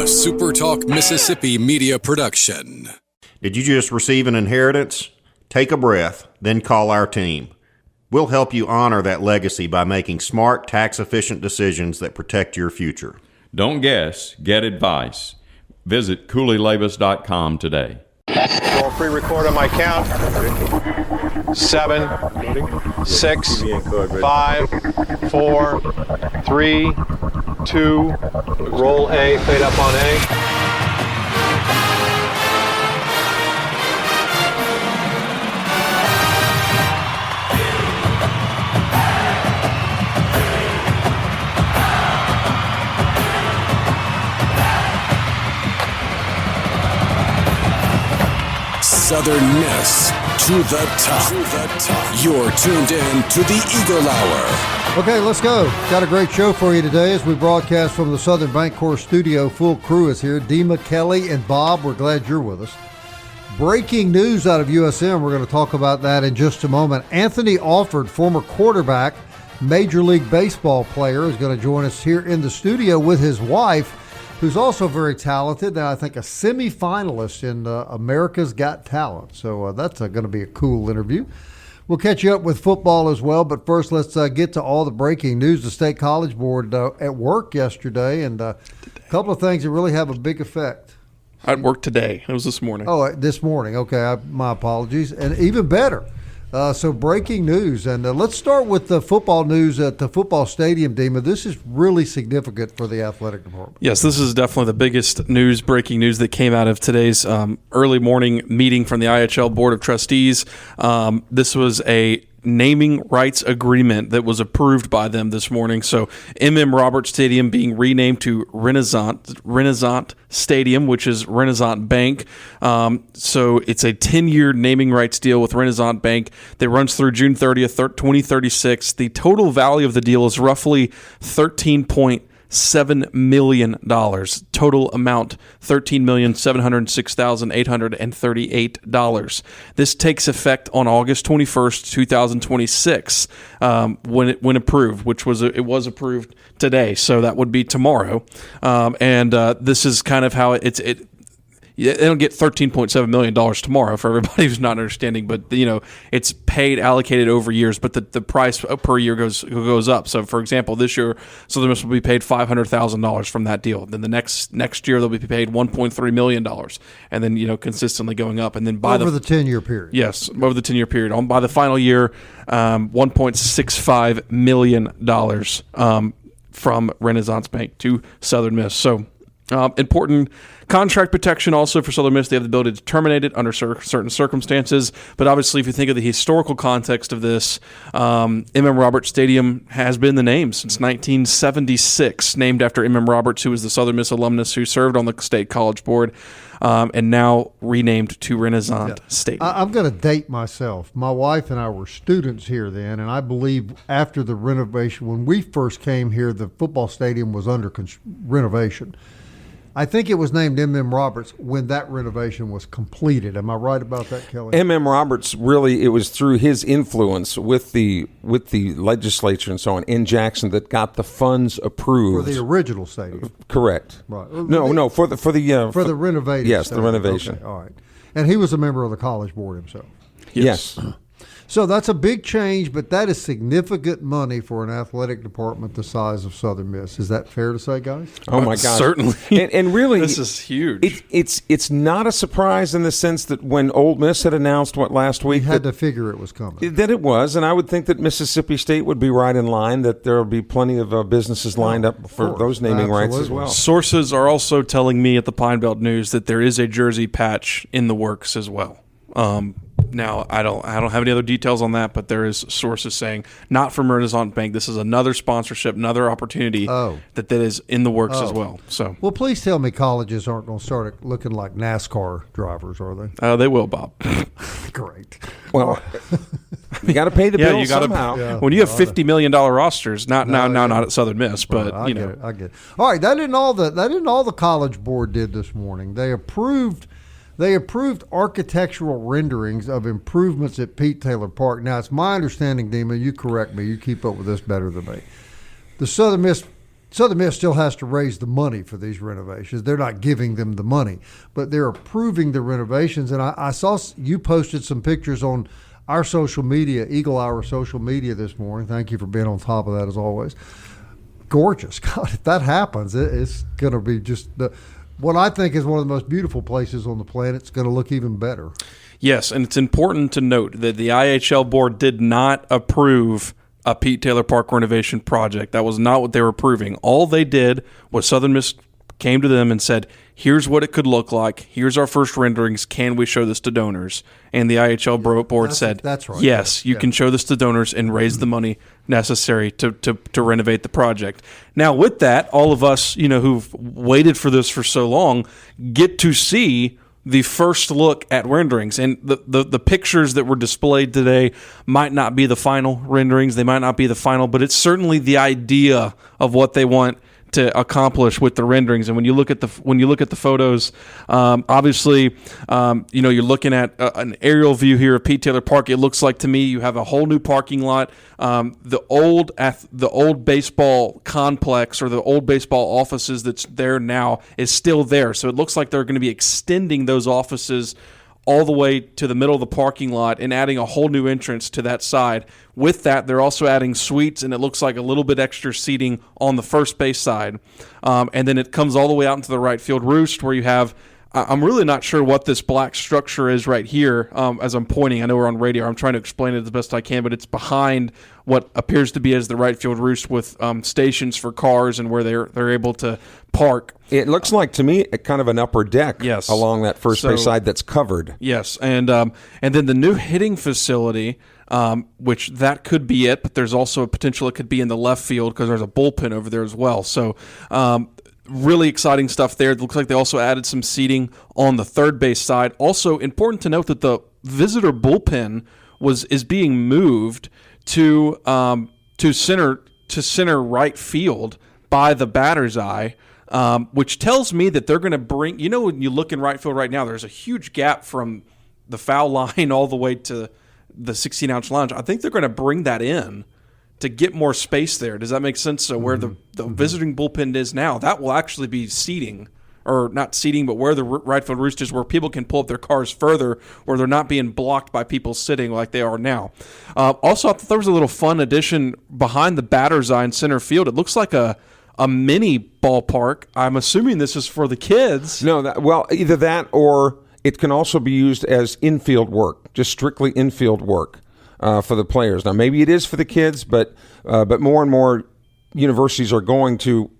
SuperTalk Mississippi media production. Did you just receive an inheritance? Take a breath, then call our team. We'll help you honor that legacy by making smart, tax-efficient decisions that protect your future. Don't guess, get advice. Visit CooleyLabus.com today. We'll pre-record on my count. 7, 6, 5, 4, 3, 2, roll A, fade up on A. Southern Miss to the top. You're tuned in to the Eagle Hour. Okay, let's go. Got a great show for you today as we broadcast from the Southern Bancorp studio. Full crew is here. Dima, Kelly, and Bob, we're glad you're with us. Breaking news out of USM. We're going to talk about that in just a moment. Anthony Alford, former quarterback, Major League Baseball player, is going to join us here in the studio with his wife, who's also very talented, and I think a semifinalist in America's Got Talent. So that's going to be a cool interview. We'll catch you up with football as well, but first let's get to all the breaking news. The State College Board at work yesterday, and a couple of things that really have a big effect. I'd work today. It was this morning. Oh, this morning. Okay, my apologies. And even better. So breaking news, and let's start with the football news at the football stadium, Dima. This is really significant for the athletic department. Yes, this is definitely the biggest news, breaking news that came out of today's early morning meeting from the IHL Board of Trustees. This was a naming rights agreement that was approved by them this morning. So Roberts Stadium being renamed to Renasant Stadium, which is Renasant Bank. So it's a 10-year naming rights deal with Renasant Bank that runs through June 30th, 2036. The total value of the deal is roughly $13.7 million. Total amount, $13,706,838. This takes effect on August 21st, 2026, when approved, which it was approved today. So that would be tomorrow. This is kind of how they don't get $13.7 million tomorrow for everybody who's not understanding, but it's allocated over years, but the price per year goes up. So for example, this year Southern Miss will be paid $500,000 from that deal. Then the next year they'll be paid $1.3 million, and then consistently going up. And then over the 10-year period. Yes, over the 10-year period. By the final year, $1.65 million from Renaissance Bank to Southern Miss. So important contract protection also for Southern Miss. They have the ability to terminate it under certain circumstances. But obviously, if you think of the historical context of this, Roberts Stadium has been the name since 1976, named after Roberts, who was the Southern Miss alumnus who served on the State College Board, and now renamed to Renasant Stadium. I'm going to date myself. My wife and I were students here then, and I believe after the renovation, when we first came here, the football stadium was under renovation. I think it was named Roberts when that renovation was completed. Am I right about that, Kelly? Roberts, really, it was through his influence with the legislature and so on in Jackson that got the funds approved for the original stadium. Correct. Right. No, for the renovated. Yes, stadium. the renovation. Okay, all right. And he was a member of the College Board himself. Yes. So that's a big change, but that is significant money for an athletic department the size of Southern Miss. Is that fair to say, guys? Oh my God, certainly. And really, this is huge. It's not a surprise in the sense that when Ole Miss had announced last week, you had to figure it was coming. That it was, and I would think that Mississippi State would be right in line. That there will be plenty of businesses lined up for those naming rights as well. Sources are also telling me at the Pine Belt News that there is a jersey patch in the works as well. Now, I don't have any other details on that, but there is sources saying not from Renasant Bank. This is another sponsorship, another opportunity that is in the works as well. So, well, please tell me colleges aren't going to start looking like NASCAR drivers, are they? They will, Bob. Great. Well, you got to pay the bill somehow. Yeah, when you have $50 million rosters, not at Southern Miss, but I get it. All right, that isn't all the College Board did this morning. They approved architectural renderings of improvements at Pete Taylor Park. Now, it's my understanding, Dima, you correct me, you keep up with this better than me. The Southern Miss Southern Miss still has to raise the money for these renovations. They're not giving them the money, but they're approving the renovations. And I saw you posted some pictures on our social media, Eagle Hour social media this morning. Thank you for being on top of that as always. Gorgeous. God, if that happens, it's going to be just what I think is one of the most beautiful places on the planet. It's going to look even better. Yes, and it's important to note that the IHL board did not approve a Pete Taylor Park renovation project. That was not what they were approving. All they did was Southern Miss came to them and said, here's what it could look like. Here's our first renderings. Can we show this to donors? And the IHL board said, that's right. Yes, you can show this to donors and raise the money necessary to renovate the project. Now, with that, all of us, who've waited for this for so long, get to see the first look at renderings. And the pictures that were displayed today might not be the final renderings. They might not be the final, but it's certainly the idea of what they want to accomplish with the renderings. And when you look at the photos, obviously, you're looking at an aerial view here of Pete Taylor Park. It looks like to me you have a whole new parking lot. The old baseball complex or the old baseball offices that's there now is still there. So it looks like they're going to be extending those offices all the way to the middle of the parking lot and adding a whole new entrance to that side. With that, they're also adding suites, and it looks like a little bit extra seating on the first base side. And then it comes all the way out into the right field roost where you have I'm really not sure what this black structure is right here as I'm pointing. I know we're on radio. I'm trying to explain it the best I can, but it's behind what appears to be as the right field roost with stations for cars and where they're able to park. It looks like to me kind of an upper deck yes. along that first base side that's covered. Yes, and then the new hitting facility, which that could be it, but there's also a potential it could be in the left field because there's a bullpen over there as well. So really exciting stuff there. It looks like they also added some seating on the third base side. Also important to note that the visitor bullpen is being moved to center right field by the batter's eye, which tells me that they're going to bring. You know, when you look in right field right now, there's a huge gap from the foul line all the way to the 16-ounce lounge. I think they're going to bring that in to get more space there. Does that make sense? So where the visiting bullpen is now, that will actually be seating, or not seating, but where the right field roost is, where people can pull up their cars further, where they're not being blocked by people sitting like they are now. Also, I thought there was a little fun addition behind the batter's eye in center field. It looks like a mini ballpark. I'm assuming this is for the kids. No, either that or it can also be used as infield work, just strictly infield work. For the players. Now, maybe it is for the kids, but more and more universities are going to,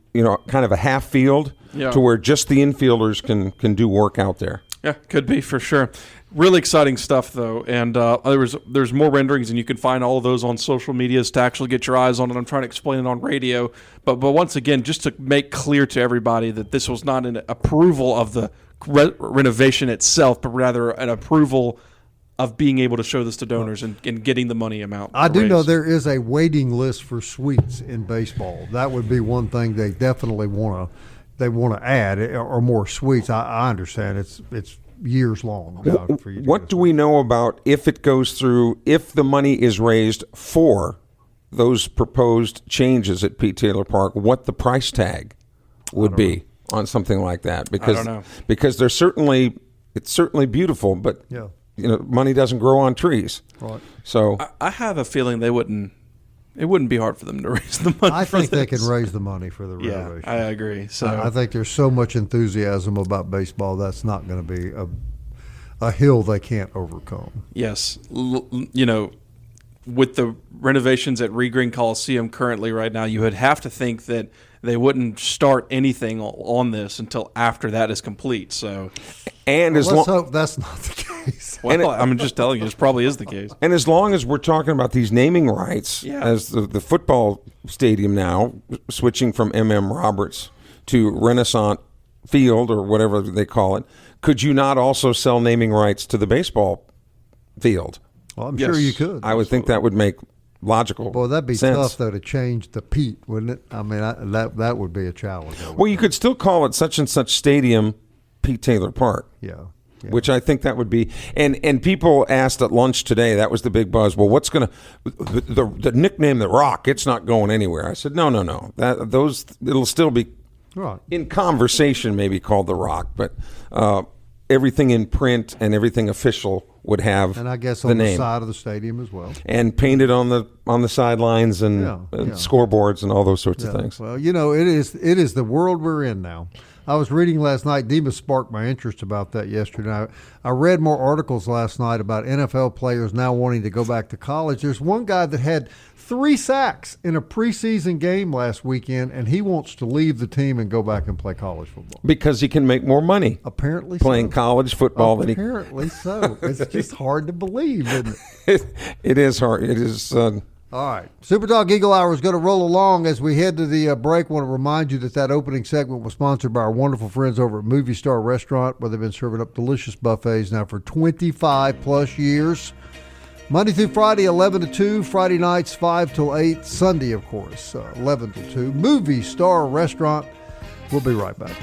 kind of a half field to where just the infielders can do work out there. Yeah, could be for sure. Really exciting stuff, though, and there's more renderings, and you can find all of those on social medias to actually get your eyes on it. I'm trying to explain it on radio, but once again, just to make clear to everybody that this was not an approval of the renovation itself, but rather an approval of being able to show this to donors and getting the money amount. I do know there is a waiting list for suites in baseball. That would be one thing they definitely want to add, or more suites. I understand it's years long. For you what do we know about if it goes through, if the money is raised for those proposed changes at Pete Taylor Park, what the price tag would be on something like that? Because, I don't know. Because it's certainly beautiful, but yeah. Money doesn't grow on trees. Right. So I have a feeling it wouldn't be hard for them to raise the money. I think they can raise the money for the renovation. Yeah, I agree. So I think there's so much enthusiasm about baseball that's not going to be a hill they can't overcome. Yes, with the renovations at Regreen Coliseum currently right now, you would have to think that they wouldn't start anything on this until after that is complete. So, let's hope that's not the case. Well, I'm just telling you, this probably is the case. And as long as we're talking about these naming rights, as the football stadium now, switching from M.M. Roberts to Renasant Field or whatever they call it, could you not also sell naming rights to the baseball field? Well, I'm sure you could. I would think that would make logical Boy, that'd be sense. tough, though, to change the Pete, wouldn't it? I mean, that would be a challenge. Well, you could still call it such and such stadium Pete Taylor Park. Yeah. which I think that would be. And people asked at lunch today, that was the big buzz. Well, what's going to the nickname The Rock? It's not going anywhere. I said, no. It'll still be in conversation, maybe called The Rock, but everything in print and everything official would have, and I guess the on name. the side of the stadium as well, and painted on the sidelines and scoreboards and all those sorts of things. Well, it is the world we're in now. I was reading last night. Dima sparked my interest about that yesterday. I read more articles last night about NFL players now wanting to go back to college. There's one guy that had 3 sacks in a preseason game last weekend, and he wants to leave the team and go back and play college football. Because he can make more money. Apparently playing college football than he... Apparently so. It's just hard to believe, isn't it? It is hard. It is... All right. SuperTalk Eagle Hour is going to roll along as we head to the break. I want to remind you that opening segment was sponsored by our wonderful friends over at Movie Star Restaurant, where they've been serving up delicious buffets now for 25-plus years. Monday through Friday, 11 to 2. Friday nights, 5 till 8. Sunday, of course, 11 to 2. Movie Star Restaurant. We'll be right back.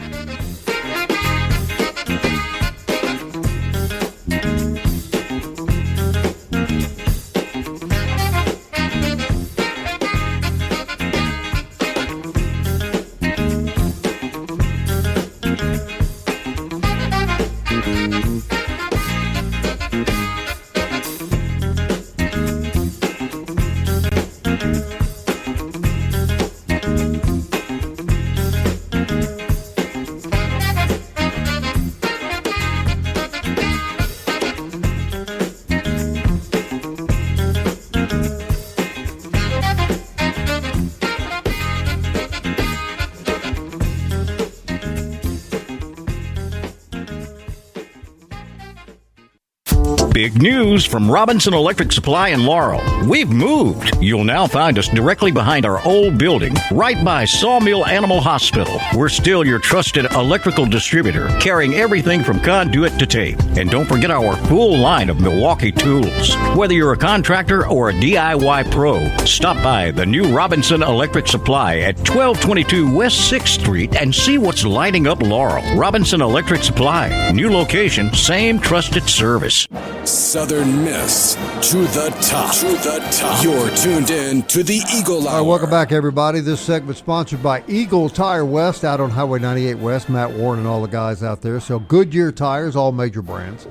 Big news from Robinson Electric Supply in Laurel. We've moved. You'll now find us directly behind our old building, right by Sawmill Animal Hospital. We're still your trusted electrical distributor, carrying everything from conduit to tape. And don't forget our full line of Milwaukee tools. Whether you're a contractor or a DIY pro, stop by the new Robinson Electric Supply at 1222 West 6th Street and see what's lighting up Laurel. Robinson Electric Supply. New location, same trusted service. Southern Miss to the top. To the top. You're tuned in to the Eagle Hour. All right, welcome back, everybody. This segment sponsored by Eagle Tire West out on Highway 98 West. Matt Warren and all the guys out there. So Goodyear tires, all major brands.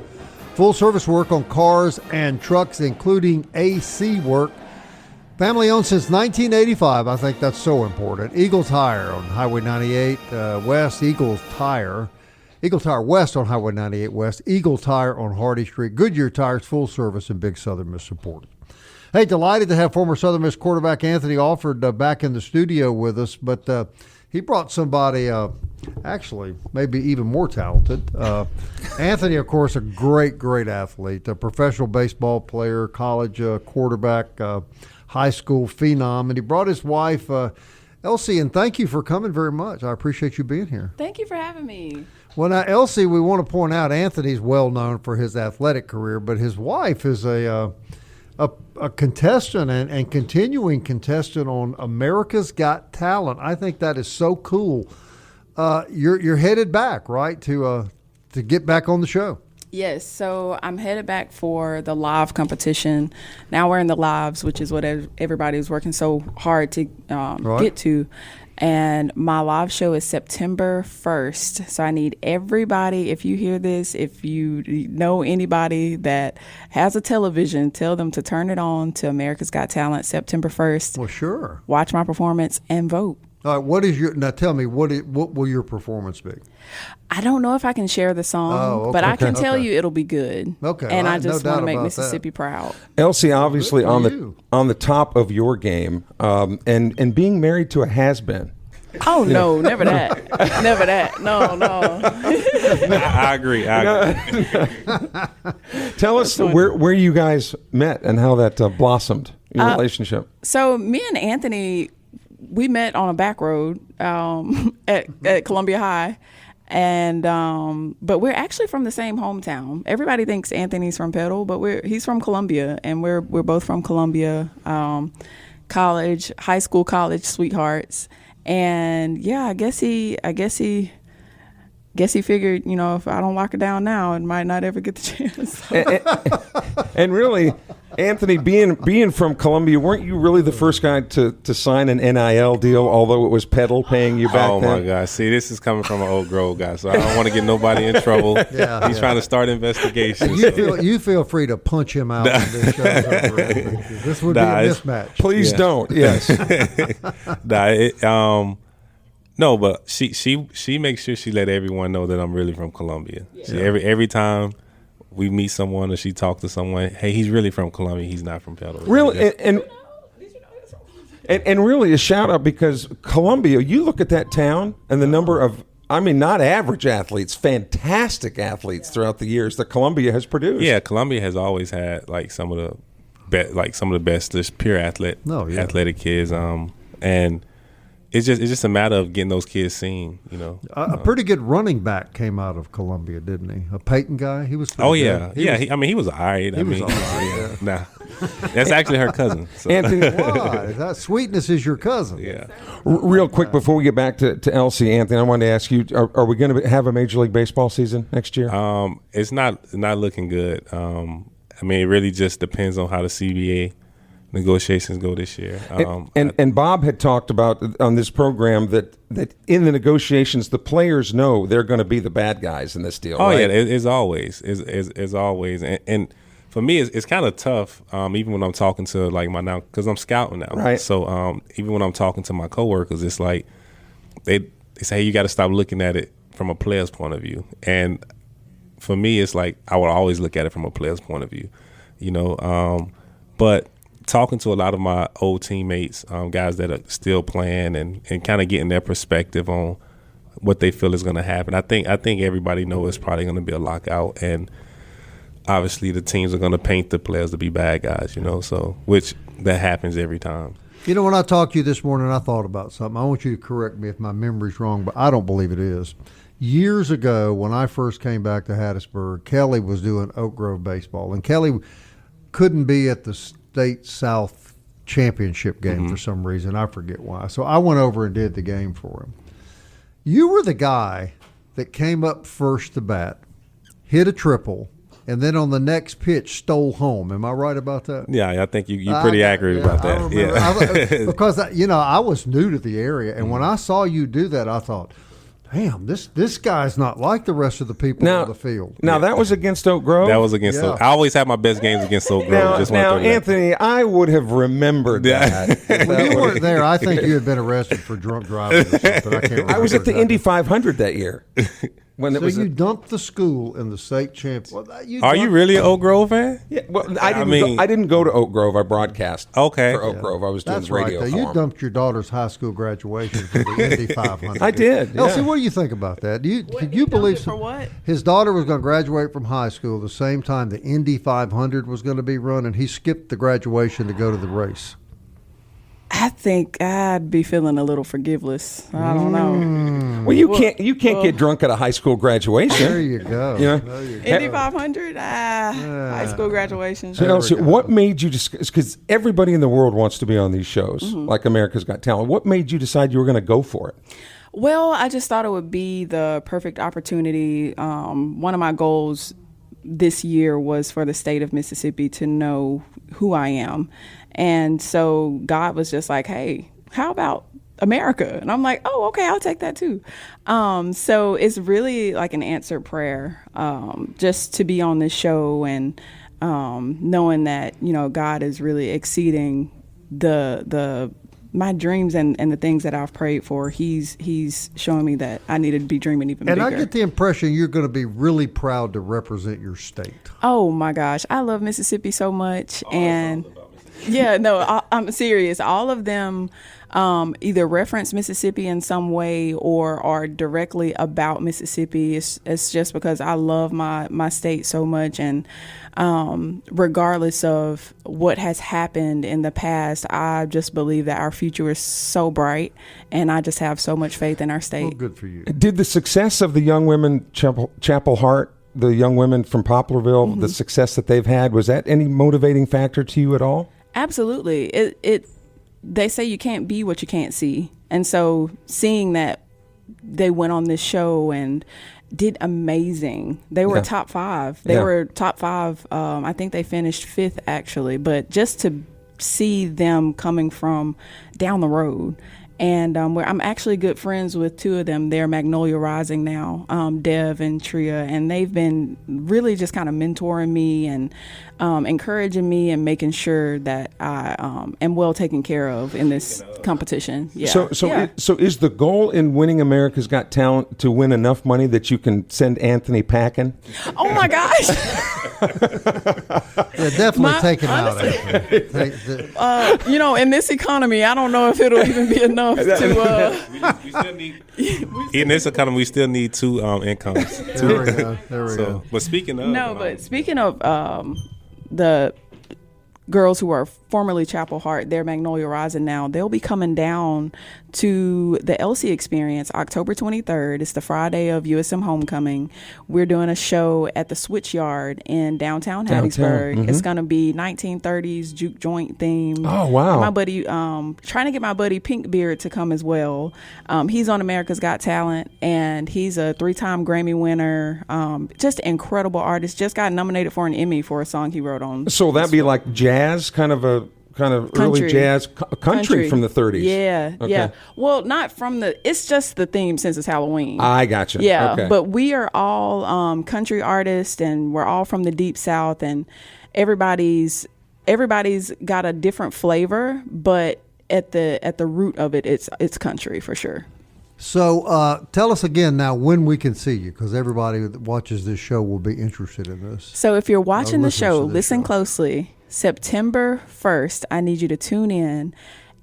Full service work on cars and trucks, including AC work. Family owned since 1985. I think that's so important. Eagle Tire on Highway 98 West. Eagle Tire West on Highway 98 West. Eagle Tire on Hardy Street. Goodyear Tires, full service and big Southern Miss support. Hey, delighted to have former Southern Miss quarterback Anthony Alford back in the studio with us, but he brought somebody actually maybe even more talented. Anthony, of course, a great athlete, a professional baseball player, college quarterback, high school phenom, and he brought his wife, Elsie, and thank you for coming very much. I appreciate you being here. Thank you for having me. Well, now, Elsie, we want to point out Anthony's well known for his athletic career, but his wife is a contestant and continuing contestant on America's Got Talent. I think that is so cool. You're headed back, right, to get back on the show? Yes, so I'm headed back for the live competition. Now we're in the lives, which is what everybody's working so hard to get to. And my live show is September 1st. So I need everybody, if you hear this, if you know anybody that has a television, tell them to turn it on to America's Got Talent September 1st. Well, sure. Watch my performance and vote. All right, now tell me, what will your performance be? I don't know if I can share the song, but I can tell you it'll be good. Okay. And I just want to make Mississippi proud. Elsie, obviously on the top of your game, and being married to a has-been. Oh no, never that. Never that. No. I agree. Tell us where you guys met and how that blossomed, your relationship. So me and Anthony, we met on a back road at Columbia High, and but we're actually from the same hometown. Everybody thinks Anthony's from Petal, but he's from Columbia, and we're both from Columbia. High school, college sweethearts, and yeah, I guess he guess he figured, if I don't lock it down now, it might not ever get the chance. And really, Anthony, being from Columbia, weren't you really the first guy to sign an NIL deal, although it was Peddle paying you back then? Oh, my God. See, this is coming from an Oak Grove guy, so I don't want to get nobody in trouble. He's trying to start investigations. You feel free to punch him out when this show's over. This would be a mismatch. Please don't. Yes. No, but she makes sure she let everyone know that I'm really from Columbia. Yeah. Every time we meet someone or she talks to someone, hey, he's really from Columbia. He's not from Petal. Really, and really a shout out, because Columbia, you look at that town and the number of, not average athletes, fantastic athletes throughout the years that Columbia has produced. Yeah, Columbia has always had some of the best just pure athletic kids. And it's just a matter of getting those kids seen, A pretty good running back came out of Columbia, didn't he? A Peyton guy. He was. He was all right. He was all right. Nah, that's actually her cousin. So. Anthony, why? That Sweetness is your cousin. Yeah. Real quick before we get back to Elsie, Anthony, I wanted to ask you: Are we going to have a Major League Baseball season next year? It's not looking good. It really just depends on how the CBA negotiations go this year. And Bob had talked about on this program that in the negotiations, the players know they're going to be the bad guys in this deal. Oh, right? yeah, it's always. And for me, it's kind of tough, even when I'm talking to now, because I'm scouting now. Right. So even when I'm talking to my coworkers, it's like they say, hey, you got to stop looking at it from a player's point of view. And for me, it's like I would always look at it from a player's point of view, but talking to a lot of my old teammates, guys that are still playing, and kind of getting their perspective on what they feel is going to happen. I think everybody knows it's probably going to be a lockout, and obviously the teams are going to paint the players to be bad guys, so which that happens every time. When I talked to you this morning, I thought about something. I want you to correct me if my memory's wrong, but I don't believe it is. Years ago, when I first came back to Hattiesburg, Kelly was doing Oak Grove baseball, and Kelly couldn't be at the State South championship game for some reason. I forget why. So I went over and did the game for him. You were the guy that came up first to bat, hit a triple, and then on the next pitch stole home. Am I right about that? Yeah, I think you're pretty accurate about that. Because I was new to the area, and when I saw you do that, I thought, damn, this guy's not like the rest of the people on the field. Now, that was against Oak Grove? That was against Oak. I always have my best games against Oak Grove. Now Anthony, I would have remembered that. When you weren't there, I think you had been arrested for drunk driving or something. I can't remember. I was at the Indy 500 that year. You dumped the school in the state championship. Are you really an Oak Grove fan? Yeah. Well, I didn't go to Oak Grove. I broadcast. For Oak Grove. I was doing radio. That's right. You dumped your daughter's high school graduation for the Indy 500. I did. Elsie, what do you think about that? Did you believe for what? His daughter was going to graduate from high school the same time the Indy 500 was going to be run, and he skipped the graduation to go to the race? I think I'd be feeling a little forgiveless. I don't know. Well, you can't get drunk at a high school graduation. There you go. Indy 500, high school graduation. So, Elsie, what made you just, because everybody in the world wants to be on these shows, like America's Got Talent. What made you decide you were going to go for it? Well, I just thought it would be the perfect opportunity. One of my goals this year was for the state of Mississippi to know who I am. And so God was just like, hey, how about America? And I'm like, oh, okay, I'll take that too. So it's really like an answered prayer, just to be on this show and knowing that, God is really exceeding my dreams and the things that I've prayed for. He's showing me that I need to be dreaming even bigger. And I get the impression you're going to be really proud to represent your state. Oh my gosh, I love Mississippi so much. And yeah, no, I'm serious. All of them either reference Mississippi in some way or are directly about Mississippi. It's just because I love my state so much. And regardless of what has happened in the past, I just believe that our future is so bright. And I just have so much faith in our state. Well, good for you. Did the success of the young women, Chapel Hart, the young women from Poplarville, the success that they've had, was that any motivating factor to you at all? Absolutely. They say you can't be what you can't see. And so seeing that they went on this show and did amazing. They were top 5. They were top 5. I think they finished 5th actually, but just to see them coming from down the road. And I'm actually good friends with 2 of them. They're Magnolia Rising now, Dev and Tria, and they've been really just kind of mentoring me and encouraging me and making sure that I am well taken care of in this competition. Yeah. So is the goal in winning America's Got Talent to win enough money that you can send Anthony packing? Oh my gosh! Yeah, definitely take it out. In this economy, I don't know if it'll even be enough to. We still need in this economy. We still need 2 incomes. There we go. But speaking of the girls who are formerly Chapel Hart, they're Magnolia Rising now. They'll be coming down to the Elsie experience October 23rd. It's the Friday of USM homecoming. We're doing a show at the Switchyard in downtown Hattiesburg. Mm-hmm. It's going to be 1930s juke joint theme. Oh, wow. My buddy, trying to get my buddy Pinkbeard to come as well. He's on America's Got Talent, and he's a 3-time Grammy winner. Just an incredible artist. Just got nominated for an Emmy for a song he wrote on. So that'd be like jazz, kind of early jazz country from the 30s. Yeah, okay. yeah. Well, not from it's just the theme since it's Halloween. I gotcha. Yeah, okay. But we are all country artists, and we're all from the Deep South, and everybody's got a different flavor, but at the root of it, it's country for sure. So tell us again now when we can see you, because everybody that watches this show will be interested in this. So if you're watching the show, listen closely. September 1st, I need you to tune in.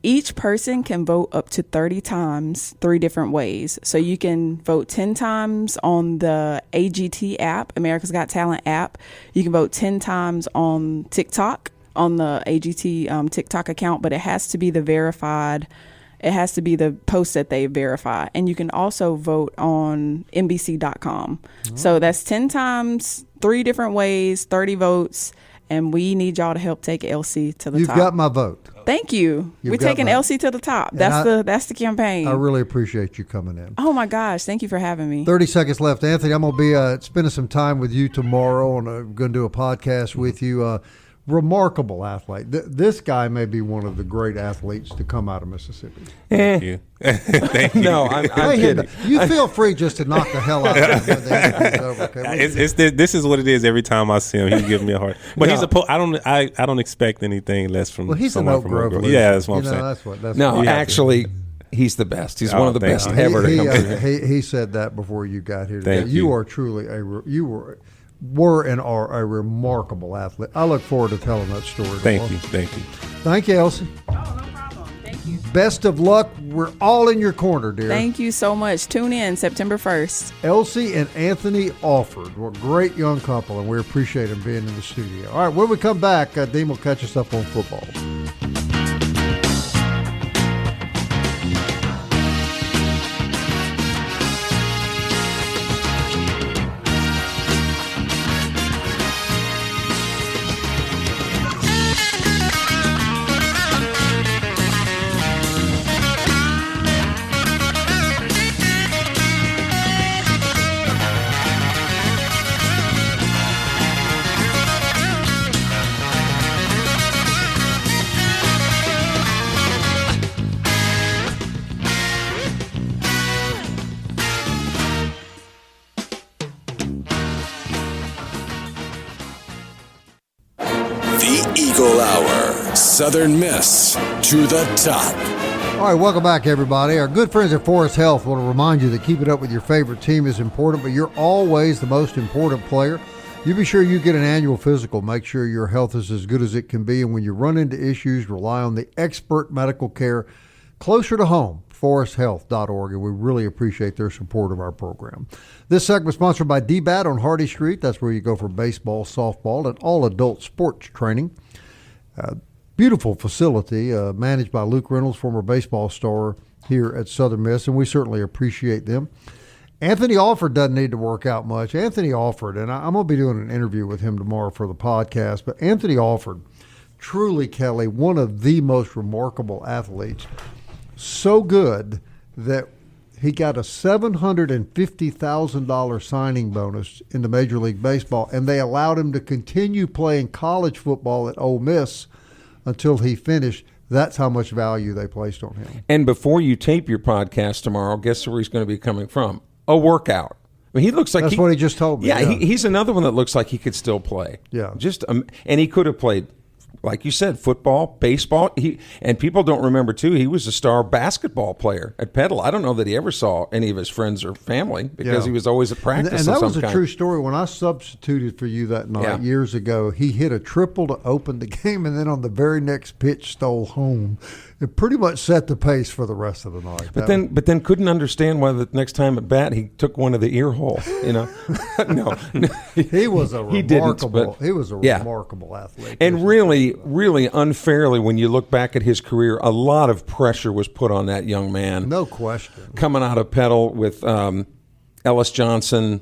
Each person can vote up to 30 times, 3 different ways. So you can vote 10 times on the AGT app, America's Got Talent app. You can vote 10 times on TikTok, on the AGT TikTok account, but it has to be the verified. It has to be the post that they verify. And you can also vote on NBC.com. Oh. So that's 10 times, 3 different ways, 30 votes. And we need y'all to help take Elsie to the top. You've got my vote. Thank you. We're taking Elsie to the top. That's the campaign. I really appreciate you coming in. Oh my gosh, thank you for having me. 30 seconds left. Anthony, I'm going to be spending some time with you tomorrow, and I'm going to do a podcast with you. Remarkable athlete. This guy may be one of the great athletes to come out of Mississippi. Thank you. Thank you. No, I'm kidding. You feel free just to knock the hell out of him when the interview's over. Okay? This is what it is. Every time I see him, he gives me a heart. But he's I don't expect anything less from. Well, he's an Oak Grove. Yeah, that's what I'm saying. That's no, actually, he's the best. He's one of the best ever to come through. He said that before you got here today. Thank you. You are truly were and are a remarkable athlete. I look forward to telling that story. Thank you. Thank you, Elsie. Oh, no problem. Thank you. Best of luck. We're all in your corner, dear. Thank you so much. Tune in September 1st. Elsie and Anthony Alford were a great young couple, and we appreciate them being in the studio. All right, when we come back, Dean will catch us up on football. Eagle Hour, Southern Miss to the top. All right, welcome back, everybody. Our good friends at Forest Health want to remind you that keeping up with your favorite team is important, but you're always the most important player. You be sure you get an annual physical. Make sure your health is as good as it can be, and when you run into issues, rely on the expert medical care closer to home, foresthealth.org, and we really appreciate their support of our program. This segment is sponsored by DBAT on Hardy Street. That's where you go for baseball, softball, and all adult sports training. Beautiful facility managed by Luke Reynolds, former baseball star here at Southern Miss, and we certainly appreciate them. Anthony Alford doesn't need to work out much. Anthony Alford, and I'm going to be doing an interview with him tomorrow for the podcast, but Anthony Alford, truly, Kelly, one of the most remarkable athletes. So good that he got a $750,000 signing bonus in the Major League Baseball, and they allowed him to continue playing college football at Ole Miss until he finished. That's how much value they placed on him. And before you tape your podcast tomorrow, guess where he's going to be coming from? A workout. I mean, he looks like that's what he just told me. Yeah, he's another one that looks like he could still play. Yeah, and he could have played, like you said, football, baseball. And people don't remember too. He was a star basketball player at Petal. I don't know that he ever saw any of his friends or family because he was always at practice. And that was a true story. When I substituted for you that night years ago, he hit a triple to open the game, and then on the very next pitch stole home. It pretty much set the pace for the rest of the night. But then couldn't understand why the next time at bat he took one of the ear hole. No, he was a remarkable athlete. And really unfairly, when you look back at his career, a lot of pressure was put on that young man. No question. Coming out of Petal with Ellis Johnson.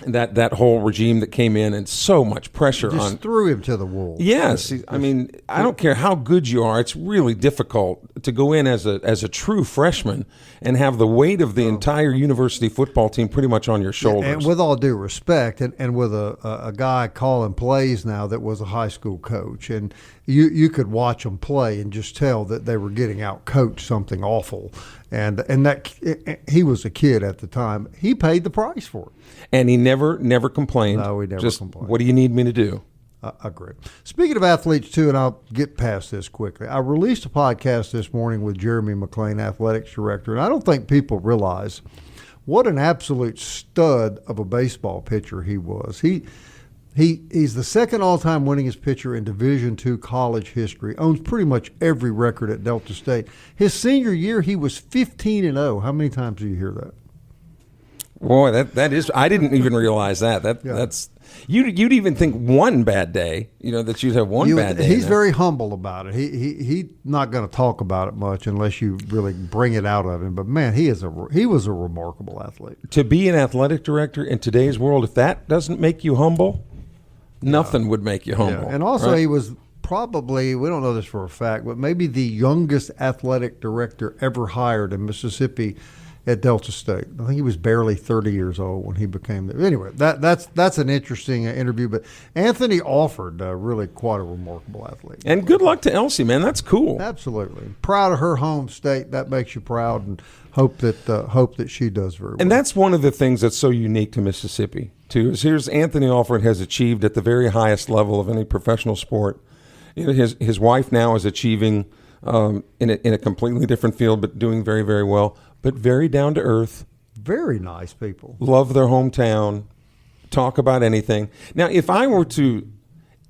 That whole regime that came in, and so much pressure just threw him to the wolves. Yes, I mean, I don't care how good you are; it's really difficult to go in as a true freshman and have the weight of the entire university football team pretty much on your shoulders. And with all due respect, and with a guy calling plays now that was a high school coach, and you could watch them play and just tell that they were getting out coached something awful. And that he was a kid at the time. He paid the price for it. And he never complained. No, he never complained. What do you need me to do? I agree. Speaking of athletes, too, and I'll get past this quickly, I released a podcast this morning with Jeremy McClain, athletics director, and I don't think people realize what an absolute stud of a baseball pitcher he was. He's the second all-time winningest pitcher in Division II college history, owns pretty much every record at Delta State. His senior year, he was 15-0. How many times do you hear that? Boy, that is. I didn't even realize that. That's you'd even think one bad day. That you'd have one bad day. He's very humble about it. He's not going to talk about it much unless you really bring it out of him. But man, he was a remarkable athlete. To be an athletic director in today's world, if that doesn't make you humble, nothing would make you humble. Yeah. And also, right? He was probably, we don't know this for a fact, but maybe the youngest athletic director ever hired in Mississippi at Delta State. I think he was barely 30 years old when he became there. Anyway, that's an interesting interview. But Anthony Alford, really quite a remarkable athlete. And good luck to Elsie, man. That's cool. Absolutely. Proud of her home state. That makes you proud, and hope that she does very well. And that's one of the things that's so unique to Mississippi, too, is here's Anthony Alford has achieved at the very highest level of any professional sport. His wife now is achieving in a completely different field, but doing very, very well. But very down to earth. Very nice people. Love their hometown. Talk about anything. Now, if I were to,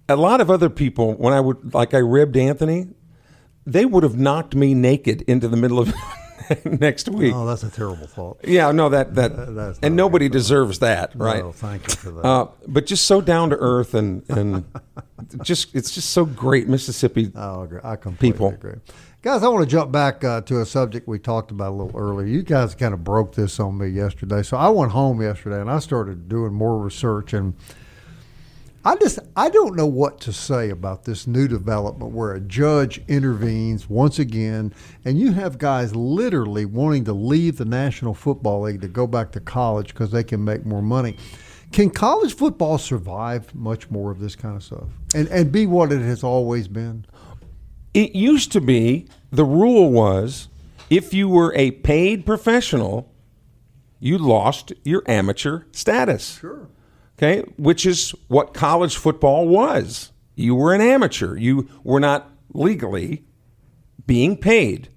a lot of other people, when I ribbed Anthony, they would have knocked me naked into the middle of next week. Oh, that's a terrible thought. Yeah, no, that's and nobody deserves that, right? No, thank you for that. But just so down to earth and it's just so great, Mississippi. I agree. I completely agree. Guys, I want to jump back to a subject we talked about a little earlier. You guys kind of broke this on me yesterday. So I went home yesterday and I started doing more research, and I don't know what to say about this new development where a judge intervenes once again, and you have guys literally wanting to leave the National Football League to go back to college because they can make more money. Can college football survive much more of this kind of stuff and be what it has always been? It used to be, the rule was, if you were a paid professional, you lost your amateur status. Sure. Okay, which is what college football was. You were an amateur. You were not legally being paid,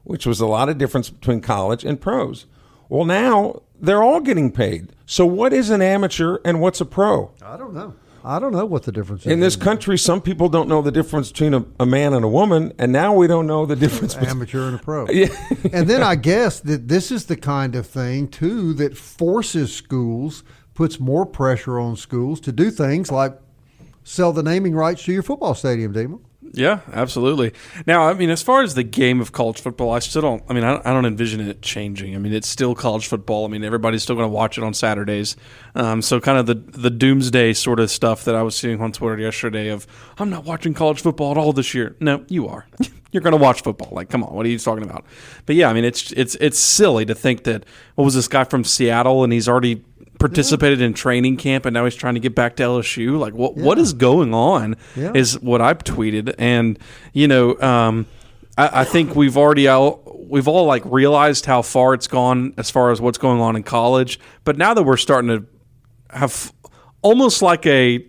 which was a lot of difference between college and pros. Well, now they're all getting paid. So what is an amateur and what's a pro? I don't know. I don't know what the difference is. In this country, some people don't know the difference between a man and a woman, and now we don't know the difference between amateur and a pro. Yeah. And then I guess that this is the kind of thing, too, that forces schools, puts more pressure on schools to do things like sell the naming rights to your football stadium, Dima. Yeah, absolutely. Now, I mean, as far as the game of college football, I don't envision it changing. I mean, it's still college football. I mean, everybody's still going to watch it on Saturdays. So kind of the doomsday sort of stuff that I was seeing on Twitter yesterday of, I'm not watching college football at all this year. No, you are. You're going to watch football. Like, come on, what are you talking about? But yeah, I mean, it's silly to think that, what was this guy from Seattle, and he's already participated in training camp, and now he's trying to get back to LSU. Like, what is going on is what I've tweeted. And, I think we've all like realized how far it's gone as far as what's going on in college. But now that we're starting to have almost like a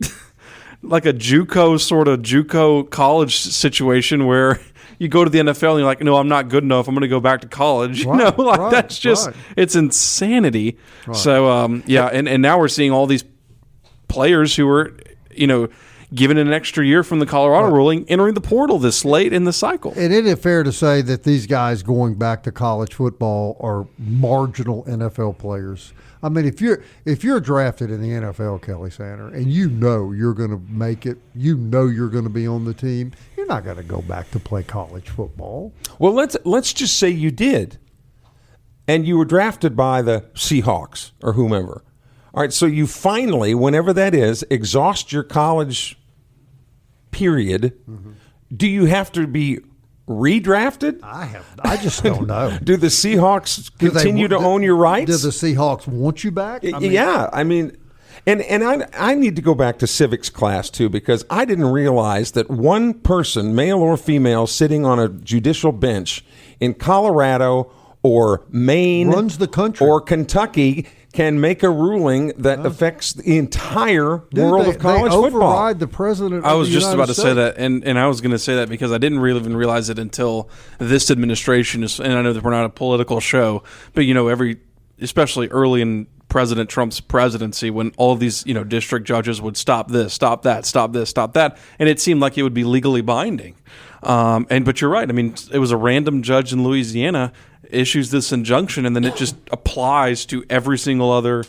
JUCO college situation where you go to the NFL and you're like, no, I'm not good enough. I'm going to go back to college. That's just, it's insanity. Right. So, and now we're seeing all these players who are, given an extra year from the Colorado ruling, entering the portal this late in the cycle. And isn't it fair to say that these guys going back to college football are marginal NFL players? I mean, if you're drafted in the NFL, Kelly Sander, and you're going to make it, you're going to be on the team, you're not going to go back to play college football. Well, let's just say you did, and you were drafted by the Seahawks or whomever. All right, so you finally, whenever that is, exhaust your college period. Mm-hmm. Do you have to be redrafted? I just don't know. Do the Seahawks continue to own your rights? Do the Seahawks want you back? And I need to go back to civics class too, because I didn't realize that one person, male or female, sitting on a judicial bench in Colorado or Maine, runs the country, or Kentucky, can make a ruling that affects the entire world of college football. They override the president. I was just about to say that, and I was going to say that because I didn't really even realize it until this administration is. And I know that we're not a political show, but especially early in President Trump's presidency, when all of these district judges would stop this, stop that, stop this, stop that, and it seemed like it would be legally binding. But you're right. I mean, it was a random judge in Louisiana issues this injunction, and then it just applies to every single other,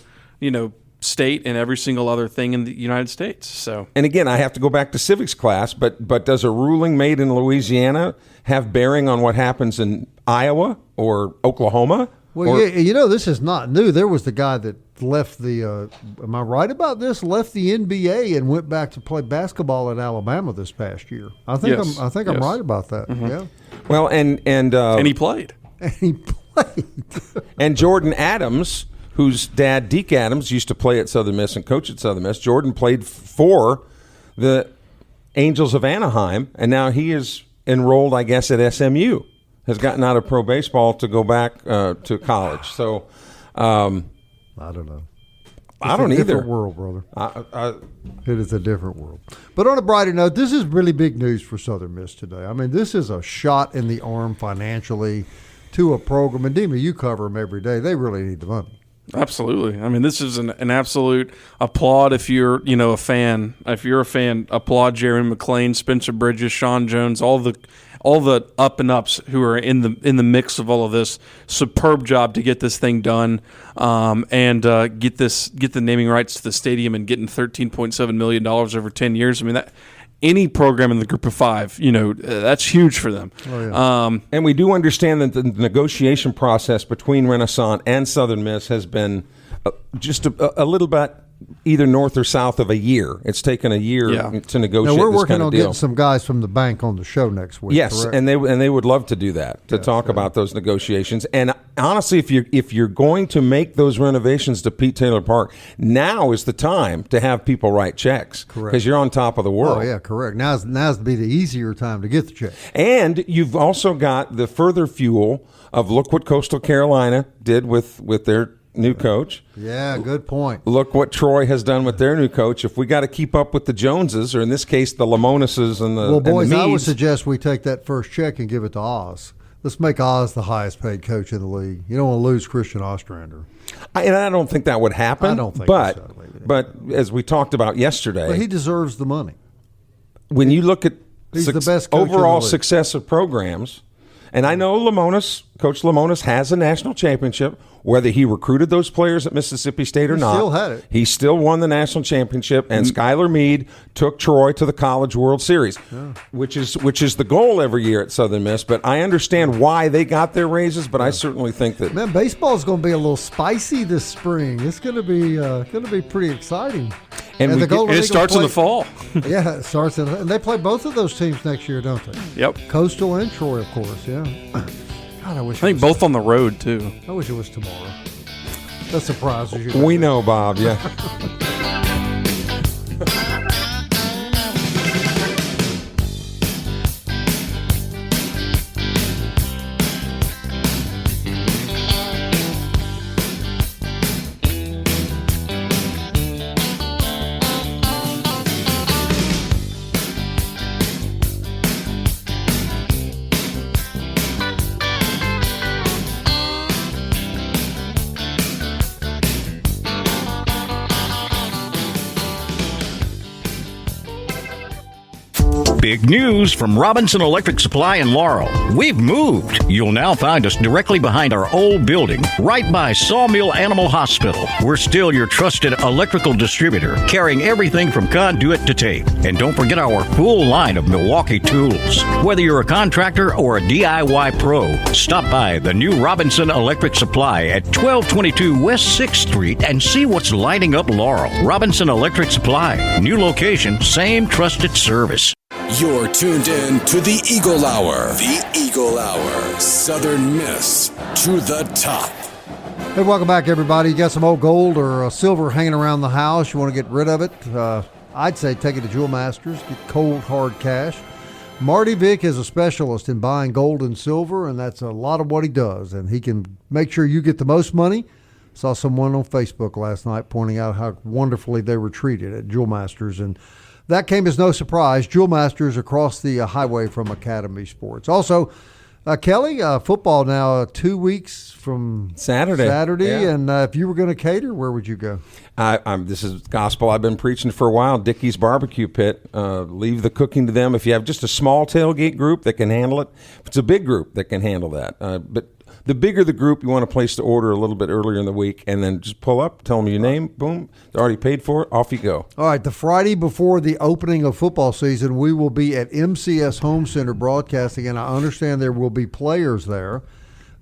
state and every single other thing in the United States. So, and again, I have to go back to civics class, but does a ruling made in Louisiana have bearing on what happens in Iowa or Oklahoma? Well, this is not new. There was the guy that left the, am I right about this? Left the NBA and went back to play basketball at Alabama this past year. I think I'm right about that. Mm-hmm. Yeah. Well, and he played. And he played. And Jordan Adams, whose dad, Deke Adams, used to play at Southern Miss and coach at Southern Miss. Jordan played for the Angels of Anaheim, and now he is enrolled, I guess, at SMU. Has gotten out of pro baseball to go back to college. So, I don't know. I don't either. It's a different world, brother. It is a different world. But on a brighter note, this is really big news for Southern Miss today. I mean, this is a shot in the arm financially to a program. And, Dima, you cover them every day. They really need the money. Absolutely. I mean, this is an absolute applaud if you're, a fan. If you're a fan, applaud Jeremy McClain, Spencer Bridges, Sean Jones, all the up and ups who are in the mix of all of this. Superb job to get this thing done, and get the naming rights to the stadium and getting $13.7 million over 10 years. I mean, that any program in the Group of Five, that's huge for them. Oh, yeah. And we do understand that the negotiation process between Renasant and Southern Miss has been just a little bit either north or south of a year. It's taken a year to negotiate. Now, we're this working kind of on deal. getting some guys from the bank on the show next week. Yes, correct? and they would love to do that, to talk about those negotiations. And honestly, if you're going to make those renovations to Pete Taylor Park, now is the time to have people write checks, because you're on top of the world. Oh yeah, correct. Now's be the easier time to get the check. And you've also got the further fuel of look what Coastal Carolina did with their new coach. Yeah, good point. Look what Troy has done with their new coach. If we got to keep up with the Joneses, or in this case, the Lamonases and the boys, and the I would Meads, suggest we take that first check and give it to Oz. Let's make Oz the highest paid coach in the league. You don't want to lose Christian Ostrander. And I don't think that would happen. I don't think so. But as we talked about yesterday, but he deserves the money. When you look at he's the best coach overall in the league. success of programs, And I know Coach Lamonis has a national championship. Whether he recruited those players at Mississippi State or not, still had it. He still won the national championship, and Skylar Meade took Troy to the College World Series, which is the goal every year at Southern Miss. But I understand why they got their raises, but I certainly think that baseball is going to be a little spicy this spring. It's going to be pretty exciting. And it starts in the fall. Yeah, it starts and they play both of those teams next year, don't they? Yep. Coastal and Troy, of course. Yeah. God, I think both on the road too. I wish it was tomorrow. That surprises you. We know, Bob. Yeah. Big news from Robinson Electric Supply in Laurel. We've moved. You'll now find us directly behind our old building, right by Sawmill Animal Hospital. We're still your trusted electrical distributor, carrying everything from conduit to tape. And don't forget our full line of Milwaukee tools. Whether you're a contractor or a DIY pro, stop by the new Robinson Electric Supply at 1222 West 6th Street and see what's lighting up Laurel. Robinson Electric Supply. New location, same trusted service. You're tuned in to the Eagle Hour. The Eagle Hour. Southern Miss to the top. Hey, welcome back, everybody. You got some old gold or silver hanging around the house. You want to get rid of it? I'd say take it to Jewel Masters. Get cold, hard cash. Marty Vick is a specialist in buying gold and silver, and that's a lot of what he does. And he can make sure you get the most money. Saw someone on Facebook last night pointing out how wonderfully they were treated at Jewel Masters, and that came as no surprise. Jewel Masters across the highway from Academy Sports. Also, Kelly, football now 2 weeks from Saturday. Yeah. And if you were going to cater, where would you go? This is gospel I've been preaching for a while. Dickey's Barbecue Pit. Leave the cooking to them. If you have just a small tailgate group that can handle it, if it's a big group that can handle that. But the bigger the group, you want to place the order a little bit earlier in the week, and then just pull up, tell them your name, boom, they're already paid for it, off you go. All right, the Friday before the opening of football season, we will be at MCS Home Center broadcasting, and I understand there will be players there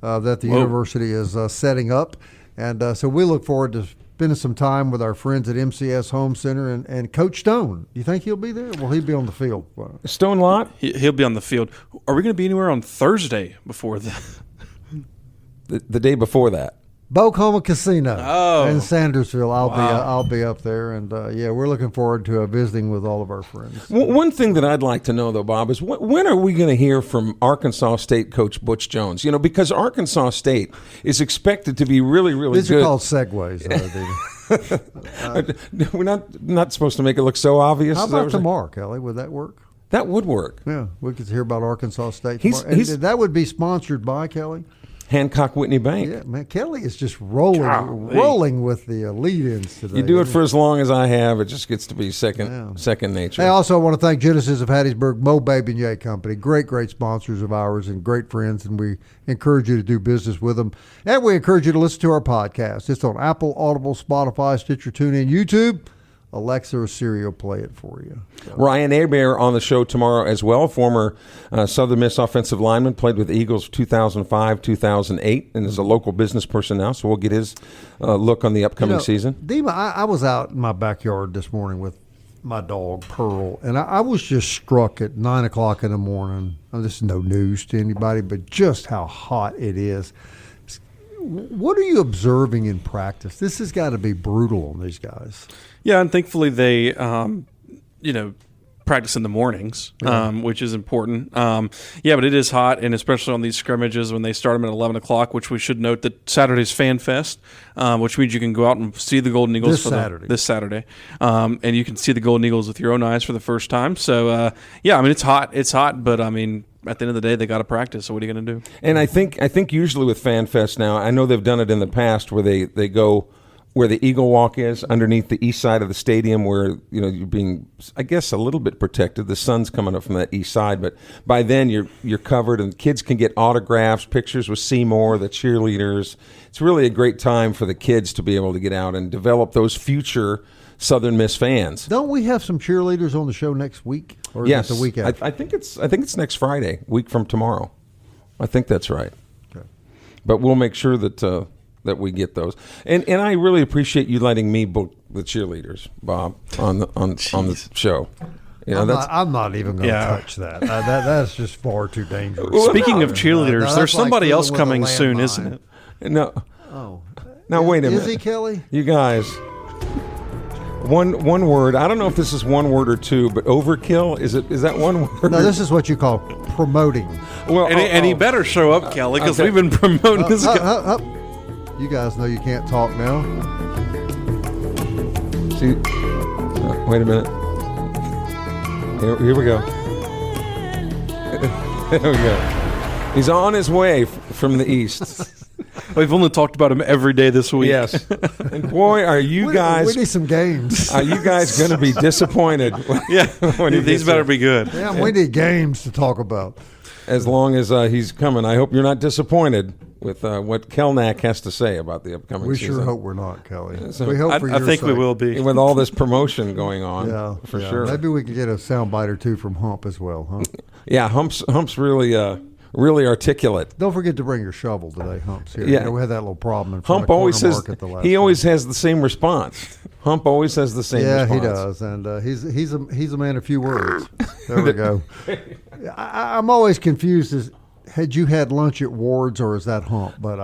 that the university is setting up. And so we look forward to spending some time with our friends at MCS Home Center and Coach Stone. You think he'll be there, or will he be on the field? Stone Lot? He'll be on the field. Are we going to be anywhere on Thursday before that? The day before that. Bocoma Casino in Sandersville. I'll be up there, and we're looking forward to visiting with all of our friends. One thing that I'd like to know, though, Bob, is when are we going to hear from Arkansas State coach Butch Jones? You know, because Arkansas State is expected to be really, really These good. These are called segues. We're not supposed to make it look so obvious. How about tomorrow, Kelly? Would that work? That would work. Yeah, we could hear about Arkansas State tomorrow. That would be sponsored by Kelly. Hancock Whitney Bank. Yeah, man, Kelly is just rolling with the lead-ins today. You do it for as long as I have, it just gets to be second nature. I also want to thank Genesis of Hattiesburg, Mo Babinier Company, great sponsors of ours and great friends, and we encourage you to do business with them. And we encourage you to listen to our podcast. It's on Apple, Audible, Spotify, Stitcher, TuneIn, YouTube. Alexa or Siri will play it for you. So. Ryan Hebert on the show tomorrow as well. Former Southern Miss offensive lineman, played with the Eagles 2005, 2008, and is a local business person now, so we'll get his look on the upcoming season. Dima, I was out in my backyard this morning with my dog, Pearl, and I was just struck at 9 o'clock in the morning. This is no news to anybody, but just how hot it is. What are you observing in practice? This has got to be brutal on these guys. Yeah, and thankfully they, practice in the mornings, which is important. But it is hot, and especially on these scrimmages when they start them at 11 o'clock, which we should note that Saturday's Fan Fest, which means you can go out and see the Golden Eagles this Saturday. And you can see the Golden Eagles with your own eyes for the first time. So, it's hot. It's hot, but, at the end of the day, they got to practice. So what are you going to do? And I think usually with Fan Fest now, I know they've done it in the past where they go where the Eagle Walk is, underneath the east side of the stadium, where you're being, I guess, a little bit protected. The sun's coming up from that east side, but by then you're covered, and kids can get autographs, pictures with Seymour, the cheerleaders. It's really a great time for the kids to be able to get out and develop those future Southern Miss fans. Don't we have some cheerleaders on the show next week? Or Yes, is it the week after? I think it's next Friday, week from tomorrow. I think that's right. Okay. But we'll make sure that we get those. And I really appreciate you letting me book the cheerleaders, Bob, on the show. I'm not even going to touch that. That's just far too dangerous. Speaking of cheerleaders, there's somebody else coming soon, isn't it? No. Oh. Now wait a minute. Is he, Kelly? You guys. One word. I don't know if this is one word or two, but overkill, is that one word? No, this is what you call promoting. Well, and he better show up, Kelly, because we've been promoting this guy. You guys know you can't talk now. See, wait a minute. Here we go. There we go. He's on his way from the east. We've only talked about him every day this week. Yes. And boy, are you guys... We need some games. Are you guys going to be disappointed? These better be good. Yeah, we need games to talk about. As long as he's coming. I hope you're not disappointed with what Kelnack has to say about the upcoming season. We sure hope we're not, Kelly. So we hope for your I think sake. we will be. With all this promotion going on, for sure. Maybe we can get a soundbite or two from Hump as well, huh? Yeah, Hump's really articulate. Don't forget to bring your shovel today, Hump's here. Yeah. We had that little problem in front Hump of always says Market the last he always time. has the same response. Hump always has the same response. Yeah, he does, and he's a man of few words. There we go. I'm always confused as had you had lunch at Ward's or is that Hump? But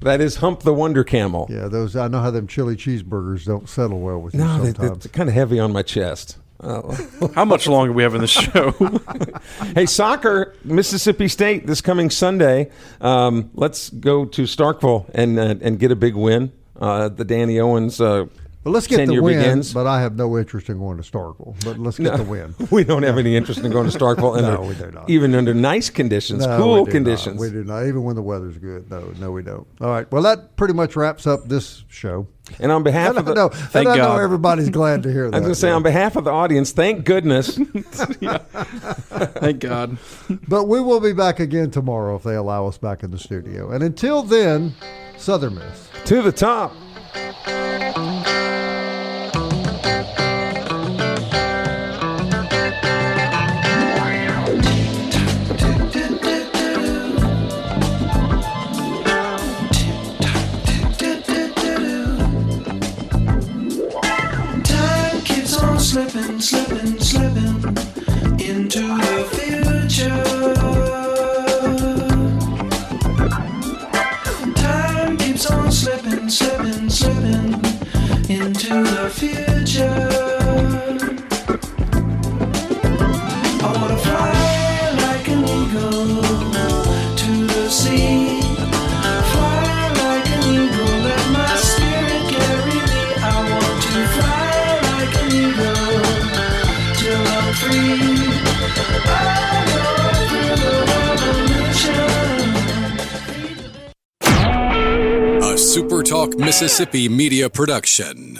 that is Hump the Wonder Camel. Yeah, those I know how them chili cheeseburgers don't settle well with you sometimes. They're kind of heavy on my chest. How much longer do we have in the show? Hey, soccer, Mississippi State this coming Sunday. Let's go to Starkville and get a big win. The Danny Owens But let's get the tenure win, begins. but I have no interest in going to Starkville. But let's get the win. We don't have any interest in going to Starkville. No, we do not. Even under nice conditions, No, cool we do conditions. Not. We do not. Even when the weather's good. No, we don't. All right. Well, that pretty much wraps up this show. And on behalf of the... Thank I know God. everybody's glad to hear that. I was going to say, on behalf of the audience, thank goodness. Thank God. But we will be back again tomorrow if they allow us back in the studio. And until then, Southern Miss. To the top. Slipping into the future. Time keeps on slipping into the future. I wanna fly like an eagle to the sea. Fly like an eagle, let my spirit carry me. I want to fly like an eagle till I'm free. I go through the revolution. A SuperTalk Mississippi media production.